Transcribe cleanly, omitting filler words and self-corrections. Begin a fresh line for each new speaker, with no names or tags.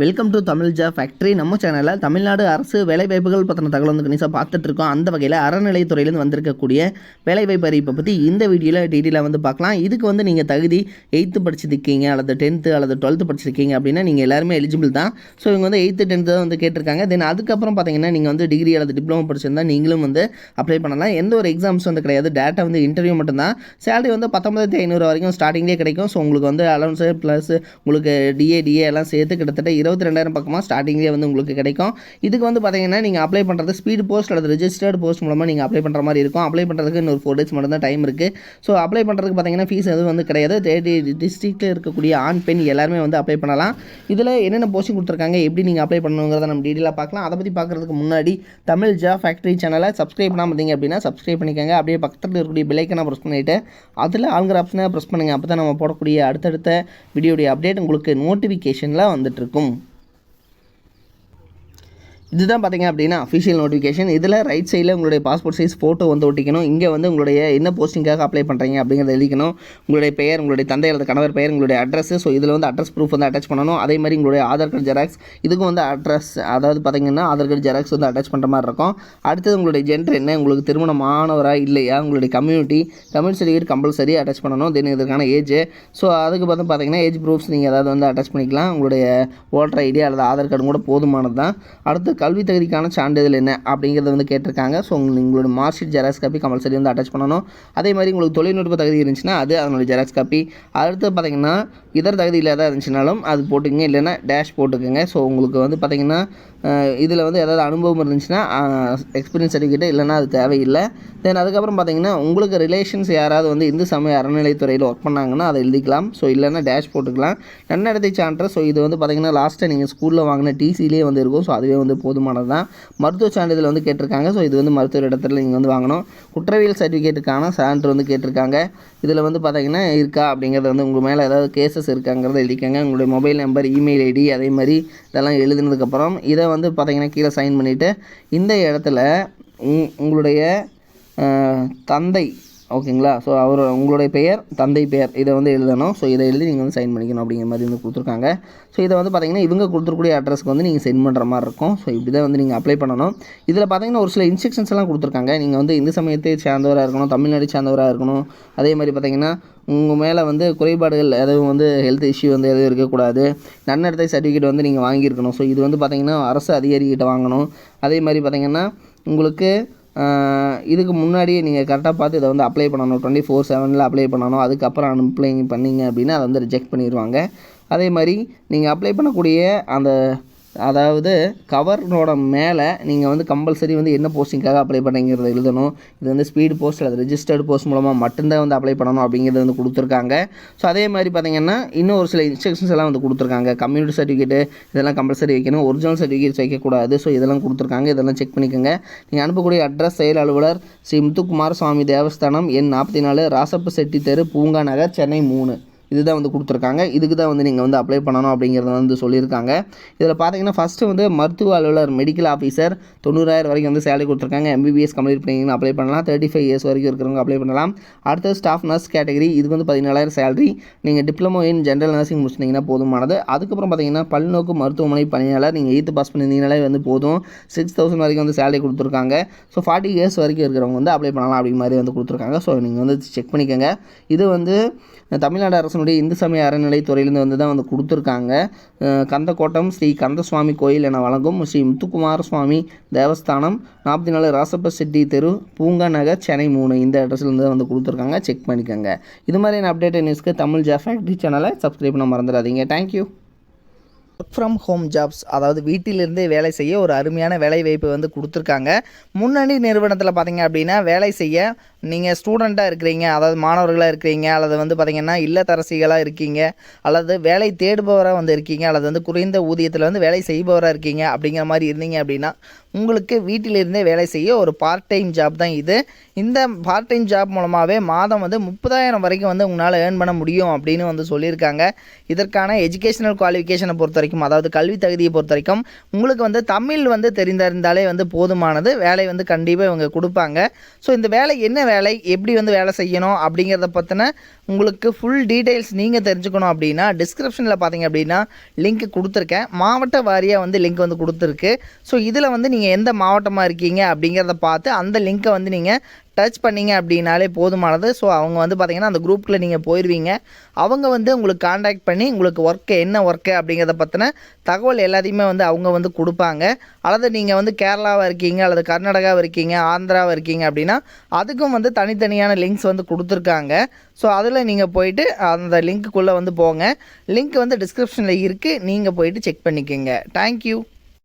Welcome to Tamil job factory. நம்ம சேனலில் தமிழ்நாடு அரசு வேலைவாய்ப்புகள் பற்றின தகவல் வந்து கணிசாக பார்த்துட்ருக்கோம். அந்த வகையில் அறநிலையத்துறையிலேருந்து வந்திருக்கக்கூடிய வேலைவாய்ப்பு அறிவிப்பை பற்றி இந்த வீடியோவில் டீட்டெயிலாக வந்து பார்க்கலாம். இதுக்கு வந்து நீங்கள் தகுதி 8th படிச்சிருக்கீங்க அல்லது 10th அல்லது 12th படிச்சிருக்கீங்க அப்படின்னா நீங்கள் எல்லாருமே எலிஜிபிள் தான். ஸோ இவங்க வந்து 8th 10th தான் வந்து கேட்டிருக்காங்க. தென் அதுக்கப்புறம் பார்த்தீங்கன்னா நீங்கள் வந்து டிகிரி அல்லது டிப்ளமோ படிச்சிருந்தால் நீங்களும் வந்து அப்ளை பண்ணலாம். எந்த ஒரு எக்ஸாம்ஸ் வந்து கிடையாது, டேட்டா வந்து இன்டர்வியூ மட்டும்தான். சேலரி வந்து 19,500 வரைக்கும் ஸ்டார்டிங்லேயே கிடைக்கும். ஸோ உங்களுக்கு வந்து அலவன்ஸு ப்ளஸ் உங்களுக்கு டிஏ எல்லாம் சேர்த்து கிட்டத்தட்ட 22,000 பக்கமாக ஸ்டார்டிங்லேயே வந்து உங்களுக்கு கிடைக்கும். இதுக்கு வந்து பார்த்தீங்கன்னா நீங்கள் அப்ளை பண்ணுறது ஸ்பீடு போஸ்ட் அல்லது ரெஜிஸ்டர்டு போஸ்ட் மூலமாக நீங்கள் அப்ளை பண்ணுற மாதிரி இருக்கும். அப்ளை பண்ணுறதுக்கு இன்னொரு 4 days மட்டும் தான் டைம் இருக்குது. ஸோ அப்ளை பண்ணுறதுக்கு பார்த்தீங்கன்னா ஃபீஸ் எதுவும் வந்து கிடையாது. 30 டிஸ்ட்ரிக்ட்டில் இருக்கக்கூடிய ஆண் பெண் எல்லாருமே வந்து அப்ளை பண்ணலாம். இதில் என்னென்ன போஸ்டிங் கொடுத்துருக்காங்க, எப்படி நீங்கள் அப்ளை பண்ணணுங்கிறத நம்ம டீட்டெயிலாக பார்க்கலாம். அதை பற்றி பார்க்குறதுக்கு முன்னாடி தமிழ் ஜாப் ஃபேக்ட்ரி சேனலை சப்ஸ்கிரைப் பண்ணாமல் இருந்தீங்க அப்படின்னா சப்ஸ்கிரைப் பண்ணிக்கோங்க. அப்படியே பக்கத்தில் இருக்கக்கூடிய பெல் ஐக்கனை ப்ரெஸ் பண்ணிவிட்டு அதில் ஆளுங்கிற ஆப்ஷனை ப்ரெஸ் பண்ணுங்கள். அப்போ தான் நம்ம போடக்கூடிய அடுத்தடுத்த வீடியோடைய அப்டேட் உங்களுக்கு நோட்டிஃபிகேஷனில் வந்துட்டுருக்கும். இதுதான் பார்த்தீங்க அப்படின்னா அஃபிஷியல் நோட்டிஃபிகேஷன். இதில் ரைட் சைடில் உங்களுடைய பாஸ்போர்ட் சைஸ் ஃபோட்டோ வந்து ஒட்டிக்கணும். இங்கே வந்து உங்களுடைய என்ன போஸ்டிங்காக அப்ளை பண்ணுறீங்க அப்படிங்கிறத எழுதிக்கணும். உங்களுடைய பெயர், உங்களுடைய தந்தை அல்லது கணவர் பெயர், உங்களுடைய அட்ரஸ். ஸோ இதில் வந்து அட்ரஸ் ப்ரூஃப் வந்து அட்டாச் பண்ணணும். அதே மாதிரி உங்களுடைய ஆதார் கார்டு ஜெராக்ஸ், இதுக்கும் வந்து அட்ரஸ், அதாவது பார்த்தீங்கன்னா ஆதார் கார்டு ஜெராக்ஸ் வந்து அட்டாச் பண்ணுற மாதிரி இருக்கும். அடுத்தது உங்களுடைய ஜெண்டர் என்ன, உங்களுக்கு திருமணமானவராக இல்லையா, உங்களுடைய கம்யூனிட்டி சர்டிஃபிகேட் கம்பல்சரி அட்டாச் பண்ணணும். தென் இதற்கான ஏஜ். ஸோ அதுக்கு பார்த்து பார்த்தீங்கன்னா ஏஜ் ப்ரூஃப்ஸ் நீங்கள் ஏதாவது வந்து அட்டாச் பண்ணிக்கலாம். உங்களுடைய ஓட்டர் ஐடி அல்லது ஆதார் கார்டு கூட போதுமானது தான். அடுத்து கல்வி தகுதிக்கான சான்றிதழ் என்ன அப்படிங்கிறத வந்து கேட்டிருக்காங்க. ஸோ உங்களோட mark sheet xerox copy compulsory வந்து அட்டாச் பண்ணணும். அதே மாதிரி உங்களுக்கு தொழில்நுட்ப தகுதி இருந்துச்சுன்னா அது அதனுடைய ஜெராக்ஸ் காப்பி. அடுத்து பார்த்தீங்கன்னா இதர் தகுதியில் எதாவது இருந்துச்சுனாலும் அது போட்டுக்கங்க, இல்லைன்னா டேஷ் போட்டுக்கோங்க. ஸோ உங்களுக்கு வந்து பார்த்தீங்கன்னா இதில் வந்து ஏதாவது அனுபவம் இருந்துச்சுன்னா எக்ஸ்பீரியன்ஸ் சர்டிஃபிகேட், இல்லைன்னா அது தேவையில்லை. தென் அதுக்கப்புறம் பார்த்தீங்கன்னா உங்களுக்கு ரிலேஷன்ஸ் யாராவது வந்து இந்து சமய அறநிலைத்துறையில் ஒர்க் பண்ணாங்கன்னா அதை எழுதிக்கலாம். ஸோ இல்லைன்னா டேஷ் போட்டுக்கலாம். நன்னடத்தை சான்று. ஸோ இது வந்து பார்த்தீங்கன்னா லாஸ்ட்டாக நீங்கள் ஸ்கூலில் வாங்கின டிசிலேயே வந்து இருக்கும். ஸோ அதுவே வந்து போதுமானது தான். மருத்துவ சான்றிதழ் வந்து கேட்டிருக்காங்க. ஸோ இது வந்து மருத்துவ இடத்துல நீங்கள் வந்து வாங்கணும். குற்றவியல் சர்டிஃபிகேட்டுக்கான சான்று வந்து கேட்டிருக்காங்க. இதில் வந்து பார்த்தீங்கன்னா இருக்கா அப்படிங்கிறது வந்து உங்கள் மேலே ஏதாவது கேசஸ் இருக்காங்கிறத எழுதிக்கங்க. உங்களுடைய மொபைல் நம்பர், இமெயில் ஐடி, அதே மாதிரி இதெல்லாம் எழுதுனதுக்கப்புறம் இதை வந்து பார்த்தீங்கன்னா கீழே சைன் பண்ணிவிட்டு இந்த இடத்துல உங்களுடைய தந்தை, ஓகேங்களா, ஸோ உங்களுடைய பெயர், தந்தை பெயர், இதை வந்து எழுதணும். ஸோ இதை எழுதி நீங்கள் வந்து சைன் பண்ணிக்கணும் அப்படிங்கிற மாதிரி வந்து கொடுத்துருக்காங்க. ஸோ இதை வந்து பார்த்தீங்கன்னா இவங்க கொடுத்துருக்கூடிய அட்ரஸ்க்கு வந்து நீங்கள் சென்ட் பண்ணுற மாதிரி இருக்கும். ஸோ இப்படி தான் வந்து நீங்கள் அப்ளை பண்ணணும். இதில் பார்த்தீங்கன்னா ஒரு சில இன்ஸ்ட்ரக்ஷன்ஸ் எல்லாம் கொடுத்துருக்காங்க. நீங்கள் வந்து இந்து சமயத்தை சேர்ந்தவராக இருக்கணும், தமிழ்நாடு சேர்ந்தவராக இருக்கணும். அதே மாதிரி பார்த்தீங்கன்னா உங்கள் மேலே வந்து குறைபாடுகள் எதுவும் வந்து ஹெல்த் இஷ்யூ வந்து எதுவும் இருக்கக்கூடாது. நன்னடத்தை சர்டிஃபிகேட் வந்து நீங்கள் வாங்கியிருக்கணும். ஸோ இது வந்து பார்த்திங்கன்னா அரசு அதிகாரிகிட்ட வாங்கணும். அதே மாதிரி பார்த்திங்கன்னா உங்களுக்கு இதுக்கு முன்னாடியே நீங்கள் கரெக்டாக பார்த்து இதை வந்து அப்ளை பண்ணணும். 24/7 அப்ளை பண்ணணும். அதுக்கப்புறம் அப்ளை பண்ணிங்க அப்படின்னா அதை வந்து ரிஜெக்ட் பண்ணிடுவாங்க. அதே மாதிரி நீங்கள் அப்ளை பண்ணக்கூடிய அந்த அதாவது கவர்னோட மேலே நீங்கள் வந்து கம்பல்சரி வந்து என்ன போஸ்டிங்காக அப்ளை பண்ணுங்கிறத எழுதணும். இது வந்து ஸ்பீடு போஸ்ட் அல்லது ரெஜிஸ்டர்டு போஸ்ட் மூலமாக மட்டும்தான் வந்து அப்ளை பண்ணணும் அப்படிங்கிறது வந்து கொடுத்துருக்காங்க. ஸோ அதே மாதிரி பார்த்திங்கன்னா இன்னும் ஒரு சில இன்ஸ்ட்ரக்ஷன்ஸ் எல்லாம் வந்து கொடுத்துருக்காங்க. கம்யூனிட்டி சர்டிஃபிகேட்டு இதெல்லாம் கம்பல்சரி வைக்கணும். ஒரிஜினல் சர்டிஃபிகேட்ஸ் வைக்கக்கூடாது. ஸோ இதெல்லாம் கொடுத்துருக்காங்க. இதெல்லாம் செக் பண்ணிக்கோங்க. நீங்கள் அனுப்பக்கூடிய அட்ரஸ் செயல் அலுவலர் ஸ்ரீ முத்துக்குமார சுவாமி தேவஸ்தானம், எண் 44, ராசப்ப செட்டி தெரு, பூங்கா நகர், சென்னை 3. இதுதான் வந்து கொடுத்துருக்காங்க. இதுக்கு தான் வந்து நீங்கள் வந்து அப்ளை பண்ணணும் அப்படிங்கிறத வந்து சொல்லியிருக்காங்க. இதில் பார்த்தீங்கன்னா ஃபஸ்ட்டு வந்து மருத்துவ அலுவலர் மெடிக்கல் ஆஃபீஸர் 90,000 வரைக்கும் வந்து சேலரி கொடுத்துருக்காங்க. MBBS கம்ப்ளீட் பண்ணிங்கன்னா அப்ளை பண்ணலாம். 35 இயர்ஸ் வரைக்கும் இருக்கிறவங்க அப்ளை பண்ணலாம். அடுத்தது ஸ்டாஃப் நர்ஸ் கேட்டகரி, இதுக்கு வந்து 14,000 சேலரி. நீங்கள் டிப்ளமோ இன் ஜென்ரல் நர்சிங் முடிச்சிட்டிங்கன்னா போதுமானது. அதுக்கப்புறம் பார்த்தீங்கன்னா பல்நோக்கு மருத்துவமனை பணியாளர், நீங்கள் 8th பாஸ் பண்ணியிருந்தீங்கனாலே வந்து போதும். 6,000 வரைக்கும் வந்து சேலரி கொடுத்துருக்காங்க. ஸோ 40 இயர்ஸ் வரைக்கும் இருக்கிறவங்க வந்து அப்ளை பண்ணலாம் அப்படிங்கிற மாதிரி வந்து கொடுத்துருக்காங்க. ஸோ நீங்கள் வந்து செக் பண்ணிக்கோங்க. இது வந்து தமிழ்நாடு அரசனுடைய இந்து சமய அறநிலைத்துறையிலேருந்து வந்து தான் வந்து கொடுத்துருக்காங்க. கந்தக்கோட்டம் ஸ்ரீ கந்தசுவாமி கோயில் என வழங்கும் ஸ்ரீ முத்துக்குமார சுவாமி தேவஸ்தானம், 44, ராசப்ப செட்டி தெரு, பூங்கா நகர், சென்னை 3. இந்த அட்ரஸ்லேருந்து வந்து கொடுத்துருக்காங்க. செக் பண்ணிக்கோங்க. இது மாதிரியான அப்டேட் நியூஸ்க்கு தமிழ் ஜாப் ஃபேக்ட்ரி சேனலை சப்ஸ்கிரைப் பண்ண மறந்துடாதீங்க. Thank you. Work from home jobs, அதாவது வீட்டிலிருந்தே வேலை செய்ய ஒரு அருமையான வேலை வாய்ப்பு வந்து கொடுத்துருக்காங்க. முன்னணி நிறுவனத்தில் பார்த்தீங்க அப்படின்னா வேலை செய்ய நீங்கள் ஸ்டூடெண்ட்டாக இருக்கிறீங்க, அதாவது மாணவர்களாக இருக்கிறீங்க, அல்லது வந்து பார்த்திங்கன்னா இல்லத்தரசிகளாக இருக்கீங்க, அல்லது வேலை தேடுபவராக வந்து இருக்கீங்க, அல்லது வந்து குறைந்த ஊதியத்தில் வந்து வேலை செய்பவராக இருக்கீங்க அப்படிங்கிற மாதிரி இருந்தீங்க அப்படின்னா உங்களுக்கு வீட்டிலிருந்தே வேலை செய்ய ஒரு பார்ட் டைம் ஜாப் தான் இது. இந்த பார்ட் டைம் ஜாப் மூலமாகவே மாதம் வந்து 30,000 வரைக்கும் வந்து உங்களால் ஏர்ன் பண்ண முடியும் அப்படின்னு வந்து சொல்லியிருக்காங்க. இதற்கான எஜுகேஷனல் குவாலிஃபிகேஷனை பொறுத்த வரைக்கும், அதாவது கல்வி தகுதியை பொறுத்த வரைக்கும் உங்களுக்கு வந்து தமிழ் வந்து தெரிந்திருந்தாலே வந்து போதுமானது. வேலை வந்து கண்டிப்பாக இவங்க கொடுப்பாங்க. ஸோ இந்த வேலை என்ன
வேலை, எப்படி வந்து வேலை செய்யணும் அப்படிங்கிறத பற்றின உங்களுக்கு ஃபுல் டீட்டெயில்ஸ் நீங்கள் தெரிஞ்சுக்கணும் அப்படின்னா டிஸ்கிரிப்ஷனில் பார்த்தீங்க அப்படின்னா லிங்க் கொடுத்துருக்கேன். மாவட்ட வாரியாக வந்து லிங்க் வந்து கொடுத்துருக்கு. ஸோ இதில் வந்து நீங்கள் எந்த மாவட்டமாக இருக்கீங்க அப்படிங்கிறத பார்த்து அந்த லிங்க்கை வந்து நீங்கள் டச் பண்ணிங்க அப்படின்னாலே போதுமானது. ஸோ அவங்க வந்து பார்த்திங்கன்னா அந்த குரூப்பில் நீங்கள் போயிடுவீங்க. அவங்க வந்து உங்களுக்கு காண்டாக்ட் பண்ணி உங்களுக்கு என்ன ஒர்க்கு அப்படிங்கிறத பற்றின தகவல் எல்லாத்தையுமே வந்து அவங்க வந்து கொடுப்பாங்க. அல்லது நீங்கள் வந்து கேரளாவாக இருக்கீங்க, அல்லது கர்நாடகாவில் இருக்கீங்க, ஆந்திராவில் இருக்கீங்க அப்படின்னா அதுக்கும் வந்து தனித்தனியான லிங்க்ஸ் வந்து கொடுத்துருக்காங்க. ஸோ அதில் நீங்கள் போயிட்டு அந்த லிங்க்குள்ளே வந்து போங்க. லிங்க் வந்து டிஸ்கிரிப்ஷனில் இருக்குது, நீங்கள் போயிட்டு செக் பண்ணிக்கோங்க. தேங்க்யூ.